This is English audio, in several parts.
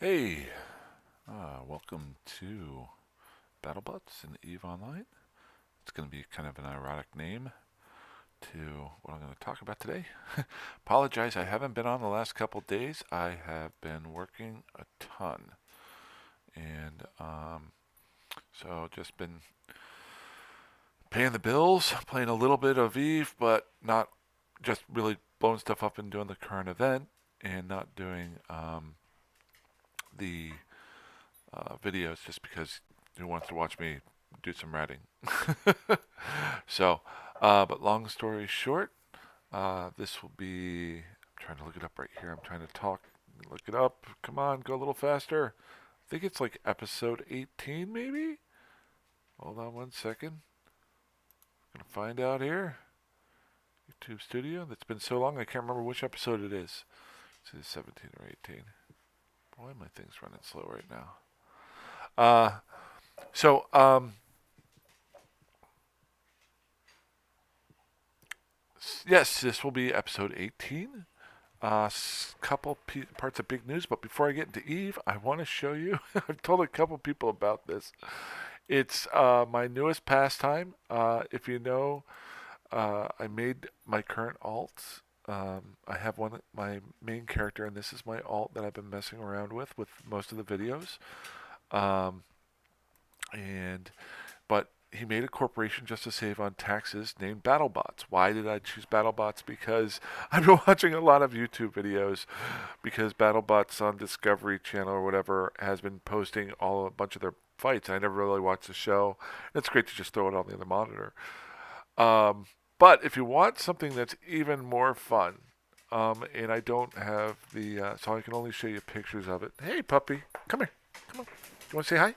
Hey, welcome to BattleBots and EVE Online. It's going to be kind of an ironic name to what I'm going to talk about today. Apologize, I haven't been on the last couple days. I have been working a ton, and so just been paying the bills, playing a little bit of EVE, but not just really blowing stuff up and doing the current event, and not doing the videos just because who wants to watch me do some ratting? So, but long story short, this will be. I'm trying to look it up right here. I'm trying to talk. Look it up. Come on, go a little faster. I think it's like episode 18, maybe. Hold on one second. I'm gonna find out here. YouTube Studio. That's been so long, I can't remember which episode it is. Is it 17 or 18? Boy, my thing's running slow right now. Uh, so, yes, this will be episode 18. Couple parts of big news, but before I get into Eve, I want to show you. I've told a couple people about this. It's my newest pastime. If you know, I made my current alt. I have my main character, and this is my alt that I've been messing around with most of the videos. Um, and but he made a corporation just to save on taxes named BattleBots. Why did I choose BattleBots? Because I've been watching a lot of YouTube videos because BattleBots on Discovery Channel or whatever has been posting a bunch of their fights. I never really watched the show. It's great to just throw it on the other monitor. Um, but if you want something that's even more fun, and I don't have so I can only show you pictures of it. Hey, puppy, come here. Come on. You want to say hi?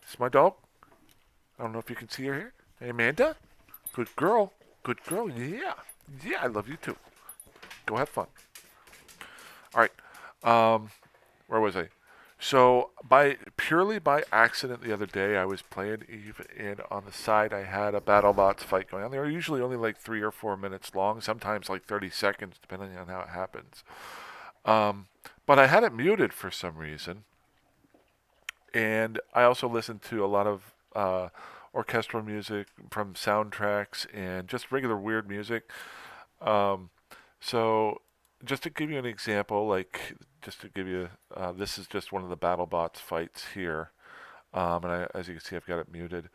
This is my dog. I don't know if you can see her here. Hey, Amanda? Good girl. Good girl. Yeah. Yeah, I love you too. Go have fun. All right. Where was I? So, purely by accident the other day, I was playing Eve, and on the side I had a BattleBots fight going on. They were usually only like 3 or 4 minutes long, sometimes like 30 seconds, depending on how it happens. Um, but I had it muted for some reason, and I also listened to a lot of orchestral music from soundtracks and just regular weird music. Um, so, just to give you an example, just to give you, this is just one of the BattleBots fights here, and as you can see, I've got it muted.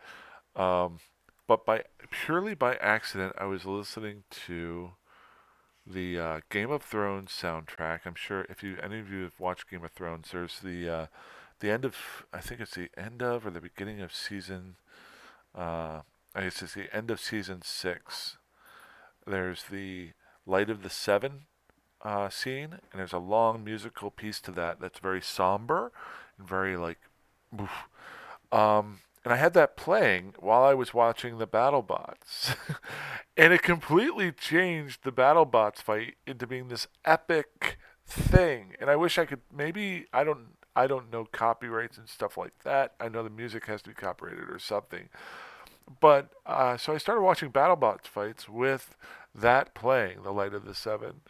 Um, but purely by accident, I was listening to the Game of Thrones soundtrack. I'm sure if any of you have watched Game of Thrones, there's the end of, I think it's the end of or the beginning of season. I guess it's the end of season 6. There's the Light of the Seven scene, and there's a long musical piece to that that's very somber and very like, oof. And I had that playing while I was watching the BattleBots, and it completely changed the BattleBots fight into being this epic thing. And I wish I could maybe I don't know copyrights and stuff like that. I know the music has to be copyrighted or something. But so I started watching BattleBots fights with that playing, The Light of the Seven.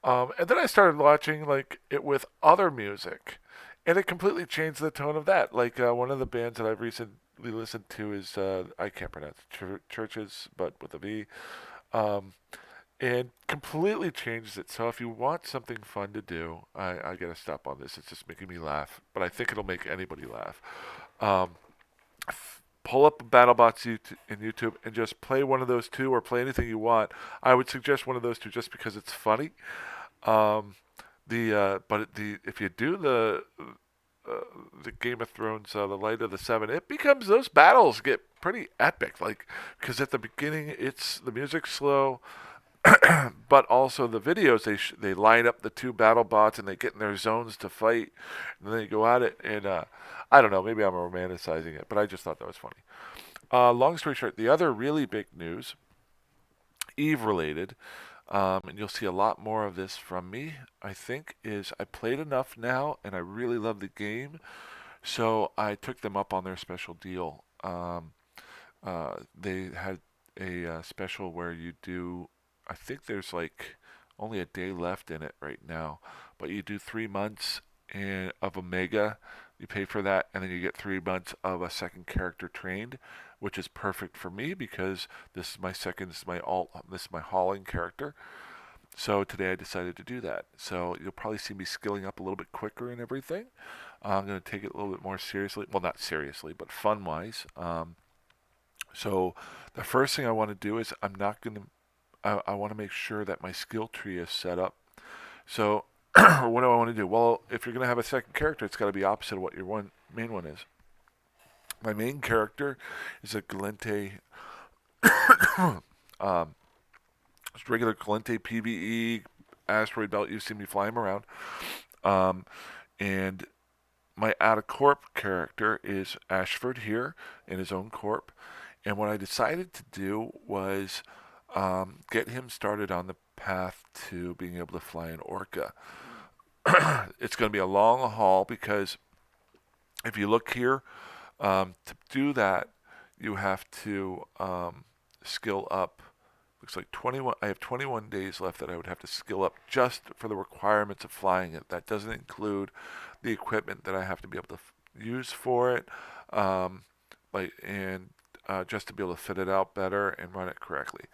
And then I started watching like it with other music, and it completely changed the tone of that. Like one of the bands that I've recently listened to is I can't pronounce Churches, but with a V, um, and completely changed it. So if you want something fun to do, I gotta stop on this. It's just making me laugh, but I think it'll make anybody laugh. Um, Pull up BattleBots in YouTube and just play one of those two, or play anything you want. I would suggest one of those two just because it's funny. Um, but if you do uh, the Game of Thrones, the Light of the Seven, it becomes those battles get pretty epic. Like because at the beginning it's the music's slow, but also the videos they line up the two battle bots and they get in their zones to fight, and then they go at it. And I don't know, maybe I'm romanticizing it, but I just thought that was funny. Long story short, the other really big news, Eve related, and you'll see a lot more of this from me, I think, is I played enough now and I really love the game, so I took them up on their special deal. They had a special where you do, I think there's like only a day left in it right now, but you do 3 months and of Omega. You pay for that, and then you get 3 months of a second character trained, which is perfect for me because this is my second, this is my hauling character. So today I decided to do that. So you'll probably see me skilling up a little bit quicker and everything. I'm going to take it a little bit more seriously. Well, not seriously, but fun wise. So the first thing I want to do is I'm not going to. I want to make sure that my skill tree is set up. So what do I want to do? Well, if you're going to have a second character, it's got to be opposite of what your main one is. My main character is a Galente, um, regular Galente PVE asteroid belt. You've seen me fly him around. Um, and my out of corp character is Ashford here in his own corp. And what I decided to do was get him started on the path to being able to fly an Orca. It's going to be a long haul because if you look here, to do that, you have to skill up. Looks like 21. I have 21 days left that I would have to skill up just for the requirements of flying it. That doesn't include the equipment that I have to be able to use for it, um, just to be able to fit it out better and run it correctly.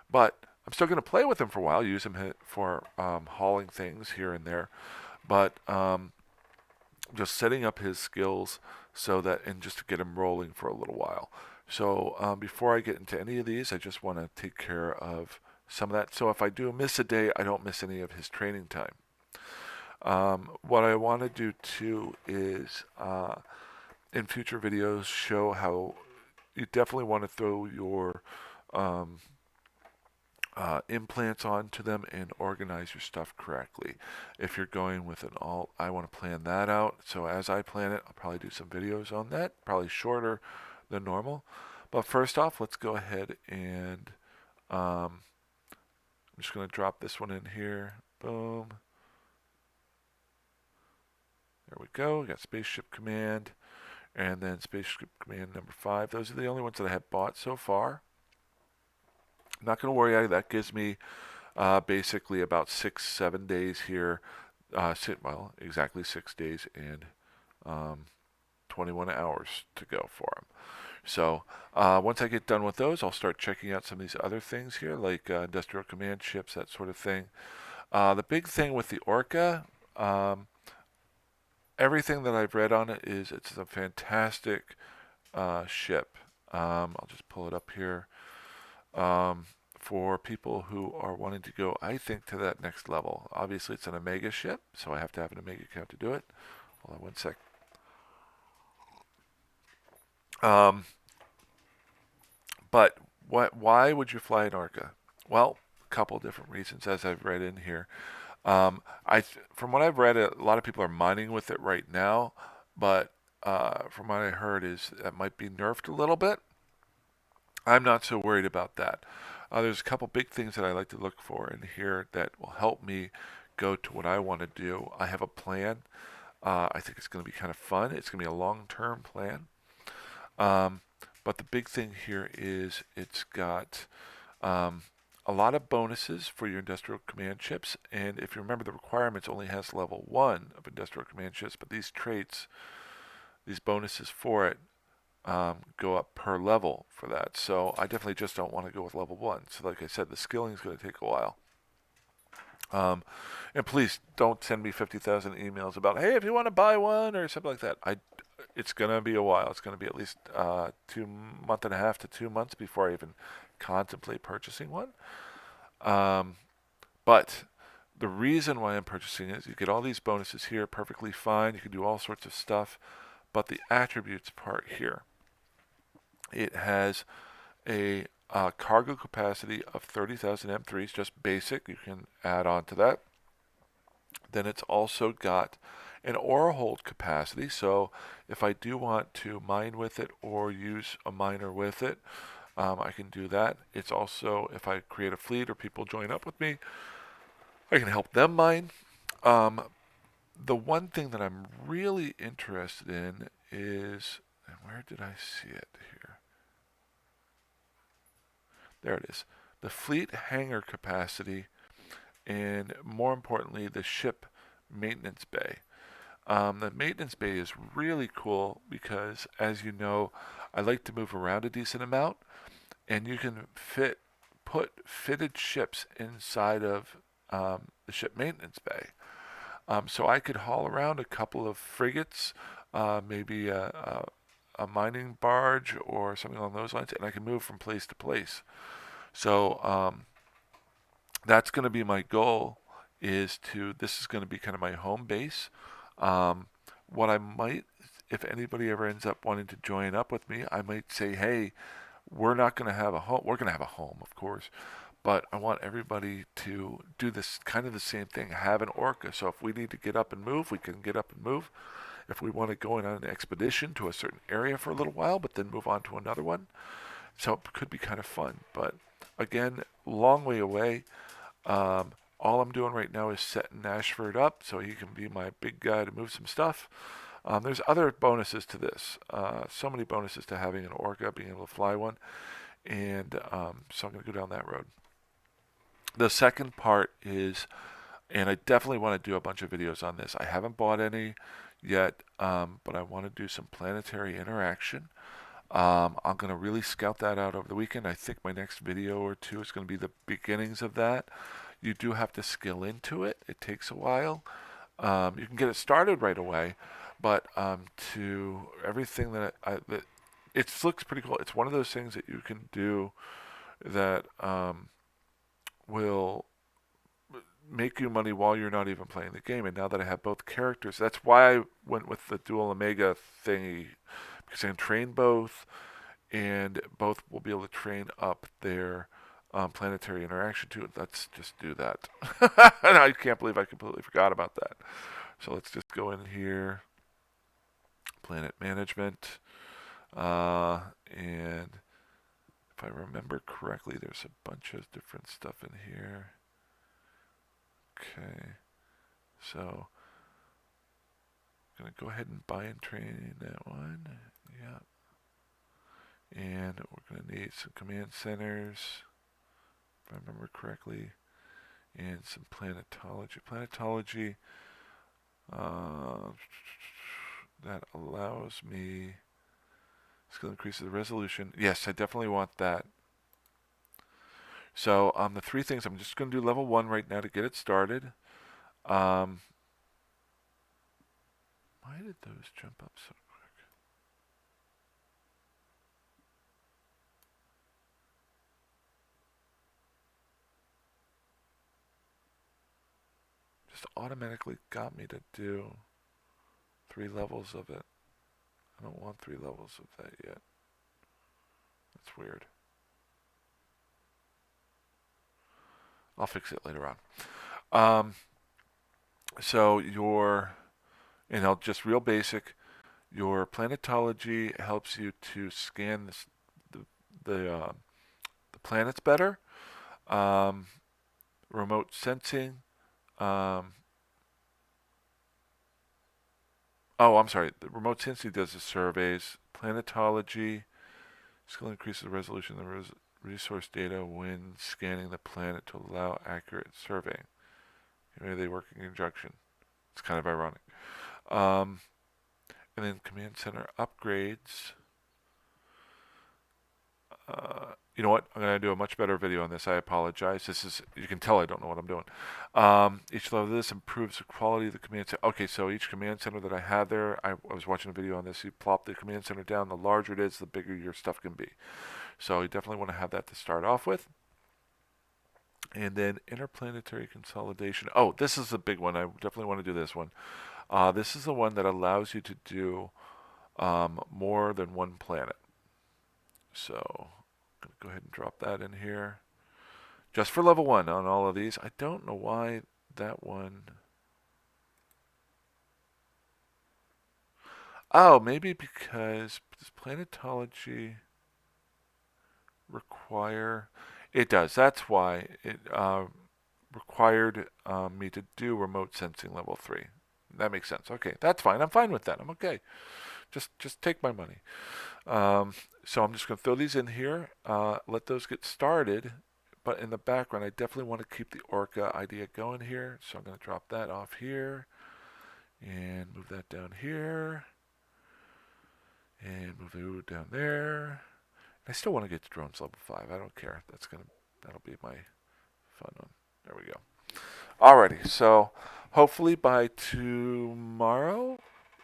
But I'm still going to play with him for a while, use him for hauling things here and there. But just setting up his skills so that, and just to get him rolling for a little while. So before I get into any of these, I just want to take care of some of that. So if I do miss a day, I don't miss any of his training time. What I want to do too is in future videos show how you definitely want to throw your um, implants onto them and organize your stuff correctly. If you're going with an alt, I want to plan that out. So as I plan it, I'll probably do some videos on that, probably shorter than normal. But first off, let's go ahead and I'm just going to drop this one in here. Boom. There we go. We got Spaceship Command and then Spaceship Command number 5. Those are the only ones that I have bought so far. I'm not going to worry. That gives me basically about 6, 7 days here. Well, exactly 6 days and 21 hours to go for them. So once I get done with those, I'll start checking out some of these other things here, like industrial command ships, that sort of thing. The big thing with the Orca, everything that I've read on it is it's a fantastic ship. I'll just pull it up here. For people who are wanting to go, I think, to that next level. Obviously, it's an Omega ship, so I have to have an Omega account to do it. Hold on one sec. Um, but why would you fly an Orca? Well, a couple different reasons, as I've read in here. From what I've read, a lot of people are mining with it right now, but from what I heard, is that might be nerfed a little bit. I'm not so worried about that. There's a couple big things that I like to look for in here that will help me go to what I want to do. I have a plan. I think it's going to be kind of fun. It's going to be a long-term plan. Um, but the big thing here is it's got a lot of bonuses for your industrial command ships. And if you remember, the requirements only has level 1 of industrial command ships, but these traits, these bonuses for it, go up per level for that. So I definitely just don't want to go with level 1. So like I said, the skilling is going to take a while. And please don't send me 50,000 emails about, hey, if you want to buy one or something like that. It's going to be a while. It's going to be at least 1.5 months to 2 months before I even contemplate purchasing one. But the reason why I'm purchasing it is you get all these bonuses here, perfectly fine. You can do all sorts of stuff. But the attributes part here, it has a cargo capacity of 30,000 M3s, just basic. You can add on to that. Then it's also got an ore hold capacity. So if I do want to mine with it or use a miner with it, I can do that. It's also, if I create a fleet or people join up with me, I can help them mine. The one thing that I'm really interested in is, and where did I see it here? There it is. The fleet hangar capacity, and more importantly, the ship maintenance bay. The maintenance bay is really cool because, as you know, I like to move around a decent amount, and you can put fitted ships inside of the ship maintenance bay. So I could haul around a couple of frigates, maybe a mining barge or something along those lines, and I can move from place to place. So that's going to be my goal. This is going to be kind of my home base. Um, what I might, if anybody ever ends up wanting to join up with me, I might say, hey, we're not going to have a home. We're going to have a home, of course, but I want everybody to do this kind of the same thing. Have an orca. So if we need to get up and move, we can get up and move. If we want to go on an expedition to a certain area for a little while, but then move on to another one, so it could be kind of fun. But again, long way away. All I'm doing right now is setting Ashford up so he can be my big guy to move some stuff. There's other bonuses to this. So many bonuses to having an orca, being able to fly one. And so I'm going to go down that road. The second part is, and I definitely want to do a bunch of videos on this. I haven't bought any yet, but I want to do some planetary interaction. I'm going to really scout that out over the weekend. I think my next video or two is going to be the beginnings of that. You do have to skill into it. It takes a while. You can get it started right away, but to everything that it looks pretty cool. It's one of those things that you can do that will make you money while you're not even playing the game. And now that I have both characters, that's why I went with the dual omega thingy, because I can train both, and both will be able to train up their planetary interaction too. Let's just do that. And I can't believe I completely forgot about that. So let's just go in here, planet management, and if I remember correctly, there's a bunch of different stuff in here. Okay, so I'm gonna go ahead and buy and train that one. Yeah, and we're gonna need some command centers, if I remember correctly, and some planetology. Planetology that allows me. Skill increases the resolution. Yes, I definitely want that. So the three things, I'm just going to do level 1 right now to get it started. Why did those jump up so quick? Just automatically got me to do 3 levels of it. I don't want 3 levels of that yet. That's weird. I'll fix it later on. So and I'll just real basic, your planetology helps you to scan the, the, uh, the planets better. Um, remote sensing. Um, I'm sorry. The remote sensing does the surveys. Planetology skill increases the resolution of the resource data when scanning the planet to allow accurate surveying. Maybe they work in conjunction. It's kind of ironic. Um, and then command center upgrades. You know what? I'm going to do a much better video on this. I apologize. You can tell I don't know what I'm doing. Each level of this improves the quality of the command center. Okay, so each command center that I had there, I was watching a video on this. You plop the command center down. The larger it is, the bigger your stuff can be. So you definitely want to have that to start off with. And then interplanetary consolidation. Oh, this is the big one. I definitely want to do this one. This is the one that allows you to do more than one planet. So I'm going to go ahead and drop that in here. Just for level 1 on all of these. I don't know why that one... Oh, maybe because does planetology require... It does. That's why it required me to do remote sensing level 3. That makes sense. Okay, that's fine. I'm fine with that. I'm okay. Just take my money. So I'm just going to throw these in here, let those get started. But in the background, I definitely want to keep the Orca idea going here. So I'm going to drop that off here and move that down here. And move the wood down there. I still want to get to drones level 5. I don't care. That'll be my fun one. There we go. Alrighty, so hopefully by tomorrow,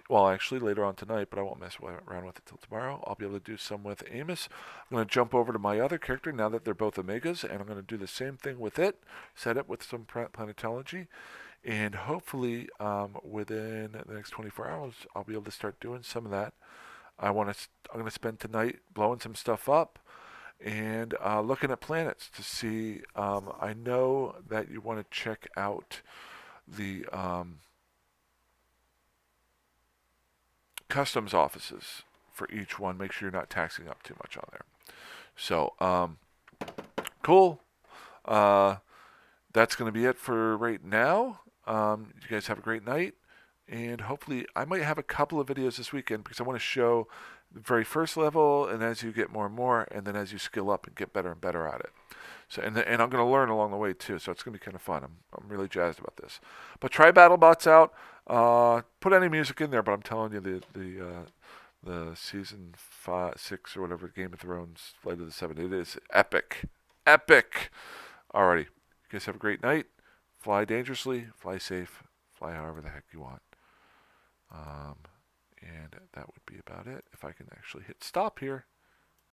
well, actually later on tonight, but I won't mess around with it till tomorrow. I'll be able to do some with Amos. I'm going to jump over to my other character now that they're both Omegas, and I'm going to do the same thing with it, set it with some planetology, and hopefully within the next 24 hours, I'll be able to start doing some of that. I'm going to spend tonight blowing some stuff up and looking at planets to see. I know that you want to check out the customs offices for each one. Make sure you're not taxing up too much on there. So, cool. That's going to be it for right now. You guys have a great night. And hopefully, I might have a couple of videos this weekend because I want to show the very first level, and as you get more and more, and then as you skill up and get better and better at it. So, and I'm going to learn along the way too. So it's going to be kind of fun. I'm really jazzed about this. But try BattleBots out. Put any music in there, but I'm telling you, the season 5, 6, or whatever, Game of Thrones, Flight of the Seven, it is epic, epic. Alrighty, you guys have a great night. Fly dangerously, fly safe, fly however the heck you want. And that would be about it. If I can actually hit stop here.